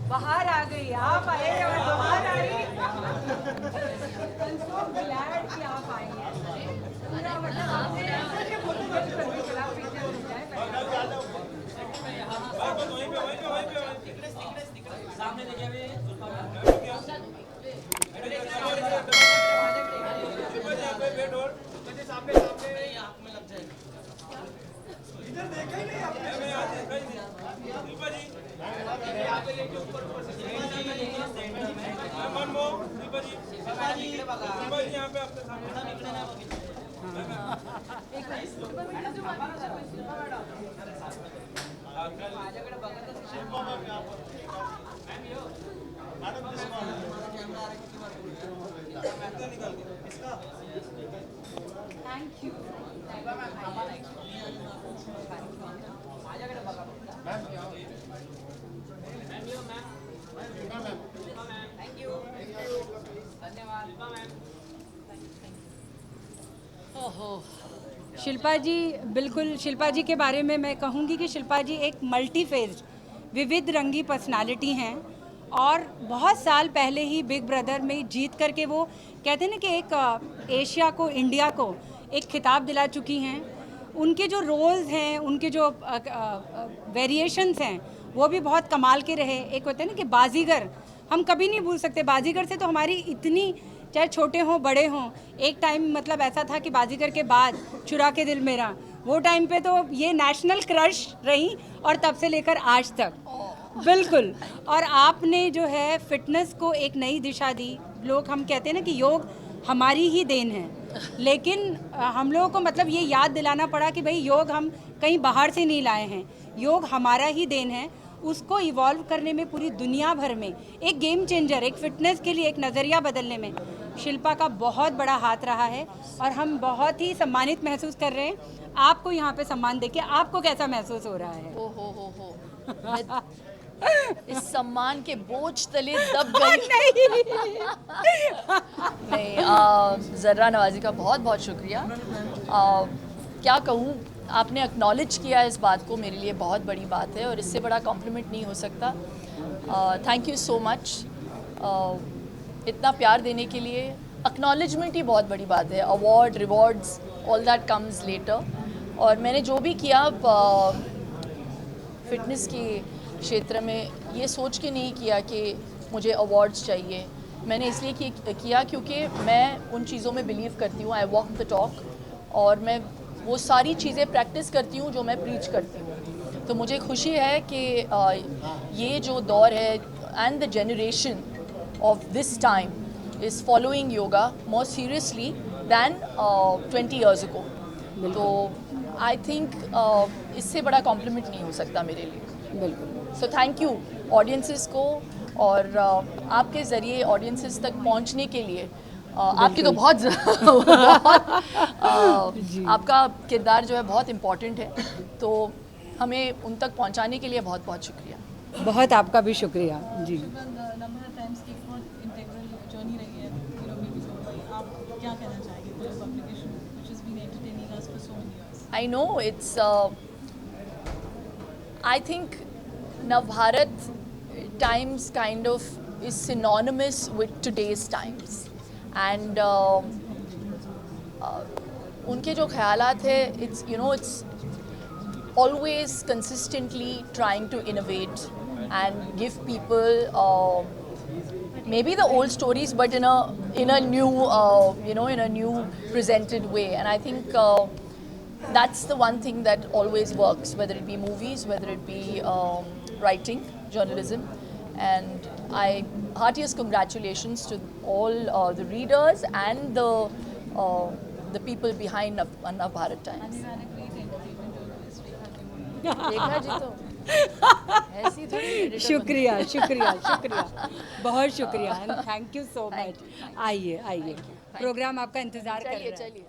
बाहर आ गई, आप आए और बाहर आई। I'm so glad कि आप आई हैं। पूरा मतलब आपने बिल्कुल आप पीछे हो जाए। सामने देखे हुए आँख में लग जाएगा। इधर देखा ही नहीं थैंक यू। शिल्पा जी, बिल्कुल शिल्पा जी के बारे में मैं कहूँगी कि शिल्पा जी एक मल्टी फेज विविध रंगी पर्सनालिटी हैं और बहुत साल पहले ही बिग ब्रदर में जीत करके वो कहते हैं ना कि एक एशिया को, इंडिया को एक खिताब दिला चुकी हैं। उनके जो रोल्स हैं, उनके जो वेरिएशंस हैं वो भी बहुत कमाल के रहे। एक होता है ना कि बाजीगर, हम कभी नहीं भूल सकते बाजीगर से। तो हमारी इतनी, चाहे छोटे हों बड़े हों, एक टाइम मतलब ऐसा था कि बाजीगर के बाद चुरा के दिल मेरा, वो टाइम पे तो ये नेशनल क्रश रही और तब से लेकर आज तक। बिल्कुल। और आपने जो है फिटनेस को एक नई दिशा दी। लोग, हम कहते हैं ना कि योग हमारी ही देन है, लेकिन हम लोगों को मतलब ये याद दिलाना पड़ा कि भाई योग हम कहीं बाहर से नहीं लाए हैं, योग हमारा ही देन है। उसको इवॉल्व करने में पूरी दुनिया भर में एक गेम चेंजर, एक फिटनेस के लिए एक नज़रिया बदलने में शिल्पा का बहुत बड़ा हाथ रहा है और हम बहुत ही सम्मानित महसूस कर रहे हैं। आपको यहाँ पे सम्मान देके आपको कैसा महसूस हो रहा है? ओ हो मैं इस सम्मान के बोझ तले दब गई। नहीं, ज़र्रा नवाज़ी का बहुत बहुत शुक्रिया। क्या कहूँ, आपने एक्नॉलेज किया इस बात को, मेरे लिए बहुत बड़ी बात है और इससे बड़ा कॉम्प्लीमेंट नहीं हो सकता। थैंक यू सो मच इतना प्यार देने के लिए। एक्नॉलेजमेंट ही बहुत बड़ी बात है। Award, rewards, all that comes later. और मैंने जो भी किया फिटनेस के क्षेत्र में, ये सोच के नहीं किया कि मुझे अवार्ड्स चाहिए। मैंने इसलिए किया क्योंकि मैं उन चीज़ों में बिलीव करती हूँ। आई वॉक द टॉक और मैं वो सारी चीज़ें प्रैक्टिस करती हूँ जो मैं प्रीच करती हूँ। तो मुझे खुशी है कि ये जो दौर है and the generation of this time is following yoga more seriously than 20 years ago. तो I think इससे बड़ा कॉम्प्लीमेंट नहीं हो सकता मेरे लिए। बिल्कुल। सो थैंक यू ऑडियंसेस को, और आपके ज़रिए ऑडियंसेस तक पहुंचने के लिए आपकी तो बहुत आपका किरदार जो है बहुत इम्पॉर्टेंट है, तो हमें उन तक पहुंचाने के लिए बहुत बहुत शुक्रिया। बहुत आपका भी शुक्रिया जी। I know it's I think Navbharat times kind of is synonymous with today's times, and उनके जो ख्यालात है, it's always consistently trying to innovate and give people maybe the old stories but in a new in a new presented way. And I think that's the one thing that always works, whether it be movies, whether it be writing, journalism. And I heartiest congratulations to all the readers and the people behind Navbharat Times. देखा जी, तो ऐसी थोड़ी। शुक्रिया शुक्रिया शुक्रिया, बहुत शुक्रिया। Thank you so much. आइए आइए, प्रोग्राम आपका इंतज़ार कर रहा है। चलिए।